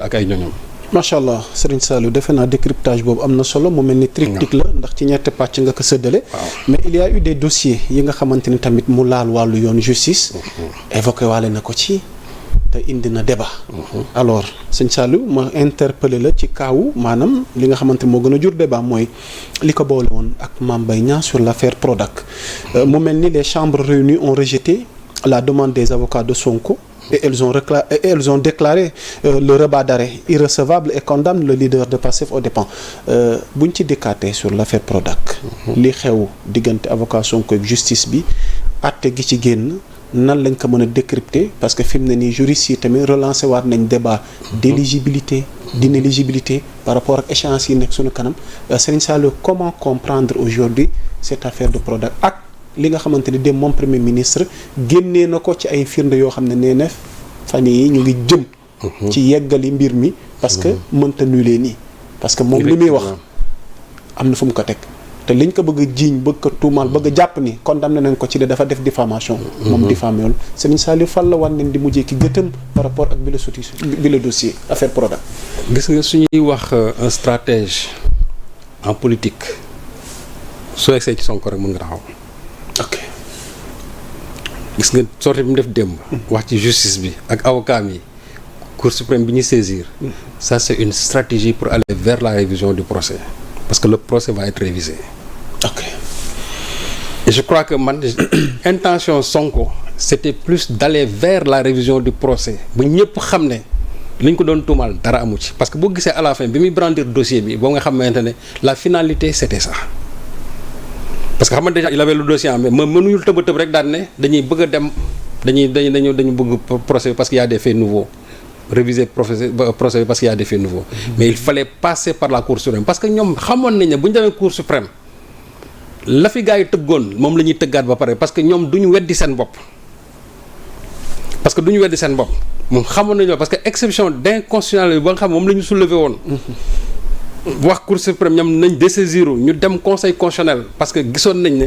ak ay ñoñom. macha allah Serigne Saliou defe naa décryptage boobu am na solo mu mel ni triptyque la ndax ci ñetti pàcc nga ko séddale. mais il y a eu des dossiers yi nga xamante ni tamit mu laal wàllu yoon justice. évoqué waale na ko ci te indi na débat. alors sëñ Saliou ma interpellé la ci kaawu maanaam li nga xamante ni moo gën a jur débat mooy li ko boole woon ak Mame Mbaye Niang sur l'affaire Prodac. mu mel ni les chambres réunies ont rejeté la demande des avocats de Sonko. Et elles ont déclaré le rebat d'arrêt irrecevable et condamnent le leader de Pastef aux dépens. buñ ci dikkaatee sur l'affaire Prodac. li xew diggante avocat Sonko ak justice bi àtte gi ci génn nan lañ ko mën a décrypter parce que fi mu ne nii juristes yi tamit relancé waat nañ débat d'éligibilité d'inéligibilité par rapport ak échéances yi nekk suñu kanam Serigne Saliou comment comprendre aujourd'hui cette affaire de Prodac ak li nga xamante ni dem moom premier ministre génnee na ko ci ay firnde yoo xam ne nee na fan yi ñu ngi jëm ci yeggali mbir mi parce que mënta nulee nii parce que moom li muy wax am na fu mu ko teg te liñ ko bëgg a jiiñ bëgg ko tuumaal bëgg a jàpp ni condamné nañ ko ci de dafa def diffamation moom diffamé wul Serigne Saliou fan la wan leen di mujjee ki gëtëm par rapport ak bi le dossier affaire Prodac. gis nga suñuy wax un stratège en politique soo egsee ci Sonko rek mën nga taxaw. ok gis nga sortie bi mu def démb. wax ci justice bi ak avocat yi Cour suprême bi ñuy saisir. ça c'est une stratégie pour aller vers la révision du procès parce que le procès va être révisé. ok et je crois que man intention Sonko c'était plus d'aller vers la révision du procès ba ñëpp xam ne li ñu ko doon tuumal dara amu ci parce que boo gisee à la fin bi muy brandir dossier bi boo nga xamante ne la finalité c'était ça. parce que xam nga déjà il avait le dossier mais mënuñu tëb tëb rek daan ne dañuy bëgg a dem dañu bëgg procès parce qu'il y a des faits nouveaux réviser procès parce qu'il y a des faits nouveaux. mais il fallait passer par la Cour suprême parce que ñoom xamoon nañ ne bu ñu demee Cour suprême la fi gars yi tëggoon moom la ñuy tëggaat ba pare parce que ñoom du ñu weddi seen bopp. moom xamoon nañu parce que exception d'inconstitutionnalité ba nga xam moom la ñu soulevé woon. wax Cour suprême ñoom nañ dessaisir ñu dem conseil constitutionnel parce que gisoon nañ ne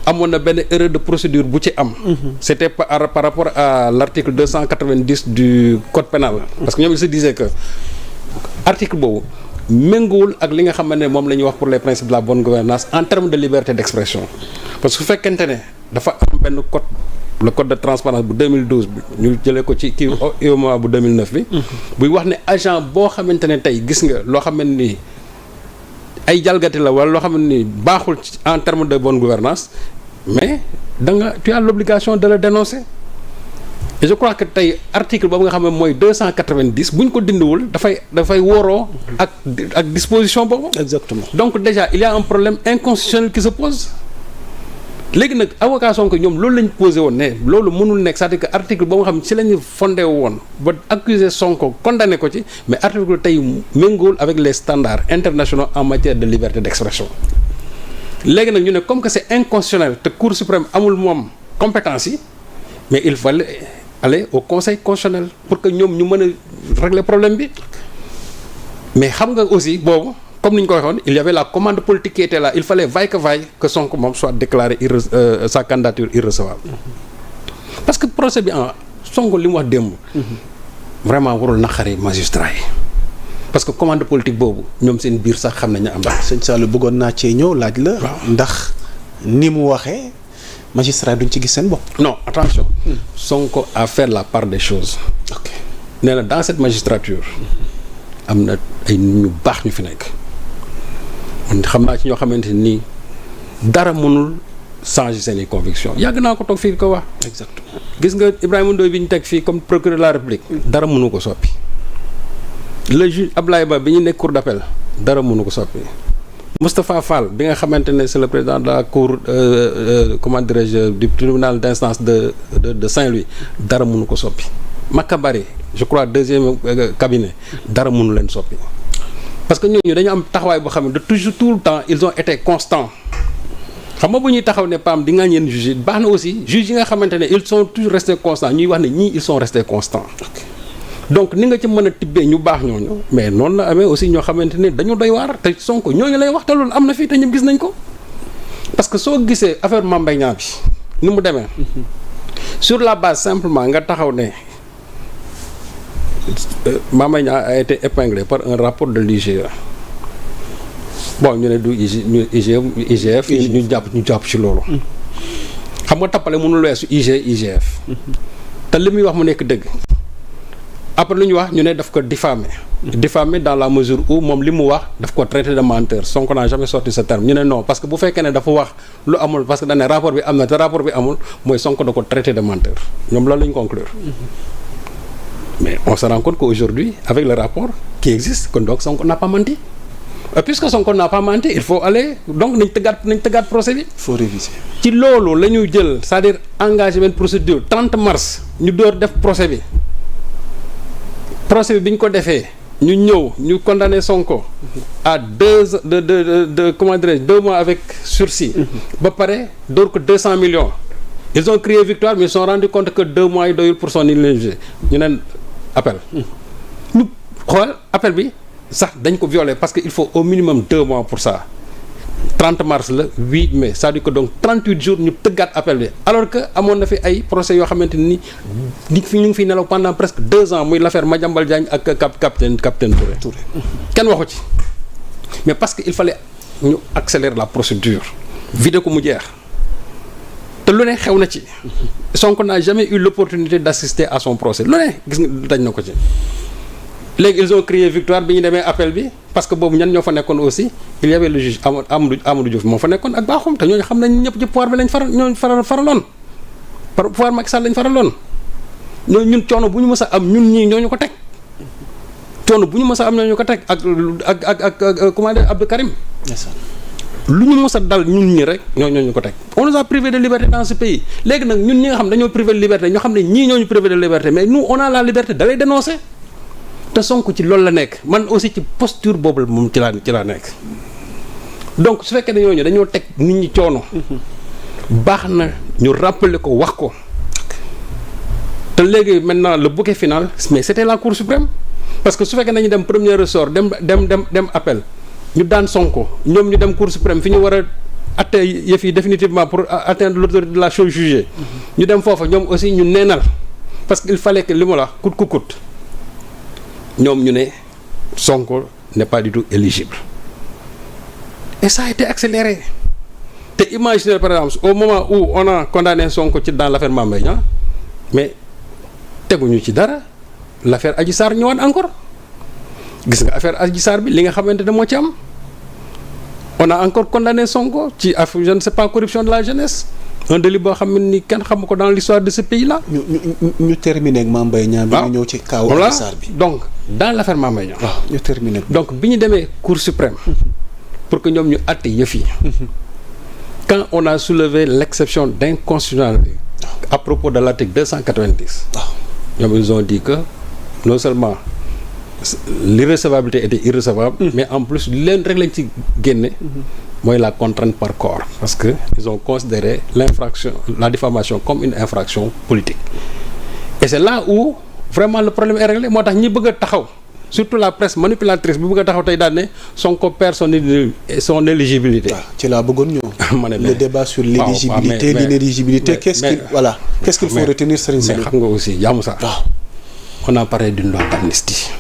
amoon na benn erreur de procédure bu ci am. c'était par rapport à l'article 290 du code pénal. parce que ñoom ils se disaient que article boobu méngoowul ak li nga xam ne moom la ñuy wax pour les principes de la bonne gouvernance en termes de liberté d'expression. parce que su fekkente ne dafa am benn code le code de transparence bu 2012 bi ñu jëlee ko ci kii UEMOA bu 2009 bi. buy wax ne agent boo xamante ne tey gis nga loo xamante ni ay jalgati la wala loo xamante ni baaxul en termes de bonne gouvernance mais tu as l'obligation de le dénoncer. et je crois que tey article boobu nga xam ne mooy 290 bu ñu ko dindiwul dafay woroo ak disposition boobu. exactement donc déjà il y a un problème inconstitutionnel qui se pose. léegi nag avocat Sonko ñoom loolu lañ posé woon ne loolu mënul nekk c'est-à-dire que article ba nga xam ne ci la ñu fondé woon ba accuser Sonko condamné ko ci mais article tey méngoowul avec les standards internationaux en matière de liberté d'expression. léegi nag ñu ne comme que c'est inconstitutionnel te Cour suprême amul moom compétence yi mais il fallait aller au conseil constitutionnel pour que ñoom ñu mën a régler problème bi mais xam nga aussi boobu. comme ni ñu ko waxoon il y avait la commande politique qui était là il fallait vaille que Sonko moom soit déclaré sa candidature irrecevable parce que procès bi Sonko li mu wax démb vraiment warul naqari magistrat yi parce que commande politique boobu ñoom seen biir sax xam nañu am. sëñ Saliou bëggoon naa cee ñëw laaj la. ndax ni mu waxee magistrat duñ ci gis seen bopp. non attention. Sonko a fait la part des choses. ok nee na dans cette magistrature am na ay nit ñu baax ñu fi nekk. xam naa ci ñoo xamante nii dara mënul changer seeni conviction yàgg naa ko toog fii ko wax. exactement gis nga Ibrahima Ndoye bi ñu teg fii comme procureur de la République. dara mënu ko soppi. le juge Ablaye Ba bi ñu nekk cour d'appel dara mënu ko soppi. Moustapha Fall bi nga xamante ne c'est le président de la cour comment dirais-je du tribunal d'instance de Saint-Louis dara mënu ko soppi. Makabari je crois deuxième cabinet dara mënu leen soppi. parce que ñooñu dañu am taxawaay boo xam ne de toujours tout le temps ils ont été constants xam nga bu ñuy taxaw ne PAM di nga ñeen juge baax na aussi juge yi nga xamante ne ils sont toujours restés constants ñuy wax ne ñii ils sont restés constants. donc ni nga ci mën a tibbee ñu baax ñooñu mais noonu la amee aussi ñoo xamante ne dañu doy waar te Sonko ñooñu lay wax te loolu am na fii te ñëpp gis nañ ko parce que soo gisee affaire Mame Mbaye Niang bi ni mu demee sur la base simplement nga taxaw ne Mame Mbaye Niang a été épinglé par un rapport de l'IGE. Bon ñu ne du IGF ñu jàpp ci loolu. xam nga tappale mënul weesu IGF. te li muy wax mu nekk dëgg. après lu ñu wax ñu ne daf ko diffamé. diffamé dans la mesure où moom li mu wax daf ko traité de menteur Sonko n'a jamais sorti ce terme ñu ne non parce que bu fekkee ne dafa wax lu amul parce que dañ ne rapport bi am na te rapport bi amul mooy Sonko da ko traité de menteur ñoom loolu la ñu conclure. mais on se rend compte qu'aujourd'hui avec le rapport qui existe kon donc Sonko n'a pas menti. Puisque Sonko n'a pas menti il faut aller donc nañ tëggaat procès bi. faut réviser. ci loolu la ñu jël c'est-à-dire engagé benn procédure 30 mars ñu door def procès bi bi ñu ko defee ñu ñëw ñu condamné Sonko à 2 mois avec sursis. ba pare door ko 200 millions. ils ont crié victoire mais ils se sont rendu compte que 2 mois yi doyul pour son illégitimat ñu neen appel. ñu xool appel bi. sax dañ ko violer parce que il faut au minimum 2 mois pour ça 30 mars la 8 mai c'est-à-dire que donc 38 jours ñu tëggaat appel bi alors que amoon na fi ay procès yoo xamante ni ñu ngi fi nelaw pendant presque 2 ans muy l'affaire Madiambal Diagne ak capitaine Touré. kenn waxu ci mais parce que il fallait ñu accélérer la procédure vider ko mu jeex te lu ne xew na ci Sonko n'a jamais eu l'opportunité d'assister à son procès lu ne gis nga dañ na ko ci. léegi ils ont crié victoire bi ñu demee appel bi parce que boobu ñan ñoo fa nekkoon aussi il y avait le juge Amadou Diouf moo fa nekkoon ak Bakhoum te ñooñu xam nañ ñëpp ci pouvoir bi lañ faraloon par pouvoir Macky Sall lañ faraloon ñun coono bu ñu mës a am ñun ñii ñooñu ko teg coono bu ñu mës a am ñooñu ko teg ak comment dire Abdou Karim lu ñu mës a dal ñun ñi rek ñooñu ko teg on nous a privé de liberté dans ce pays léegi nag ñun ñi nga xam dañoo privé de liberté ñoo xam ne ñii ñooñu privé de liberté mais nous on a la liberté d'aller dénoncer te Sonko ci loolu la nekk man aussi ci posture boobu moom ci laa nekk donc su fekkee ne ñooñu dañoo teg nit ñi coono baax na ñu rappeler ko wax ko te léegi maintenant le bouquet final mais c'était la Cour suprême parce que su fekkee nañu dem premier ressort dem appel ñu daan Sonko ñoom ñu dem Cour suprême fi ñu war a atte yëf yi définitivement pour atteindre l'autorité de la chose jugée ñu dem foofa ñoom aussi ñu neenal parce que il fallait que li ma la wax coûte que coûte ñoom ñu ne Sonko n'est pas du tout éligible et ça a été accéléré te imaginez par exemple au moment où on a condamné Sonko ci dans l'affaire Mame Mbaye Niang mais teguñu ci dara l'affaire Adji Sarr ñëwaat encore gis nga affaire Adji Sarr bi li nga xamante ne moo ci am on a encore condamné Sonko ci affaire je ne sais pas corruption de la jeunesse un délit boo xam ne ni kenn xamu ko dans l'histoire de ce pays là. ñu terminer ak Mame Mbaye Niang bi ñu ñëw ci kaw Adji Sarr bi donc dans l'affaire Mame Mbaye Niang waaw ñu terminer donc bi ñu demee Cour suprême pour que ñoom ñu àtte yëf yi quand on a soulevé l'exception d'inconstitutionnalité à propos de l'article 290 ñoom ils ont dit que non seulement l'irrecevabilité était irrecevable mais en plus leen rek lañ ci génne mooy la contrainte par corps parce que ils ont considéré la diffamation comme une infraction politique et c'est là où vraiment le problème est réglé moo tax ñi bëgg a taxaw surtout la presse manipulatrice bi bëgg a taxaw tey daal ne Sonko perd son éligibilité. ci laa bëggoon ñëw. ma ne le débat sur l'éligibilité l'inéligibilité qu'est-ce qu'il faut retenir Serigne Saliou. mais xam nga aussi jaamu sax. on a parlé d'une loi d'amnistie.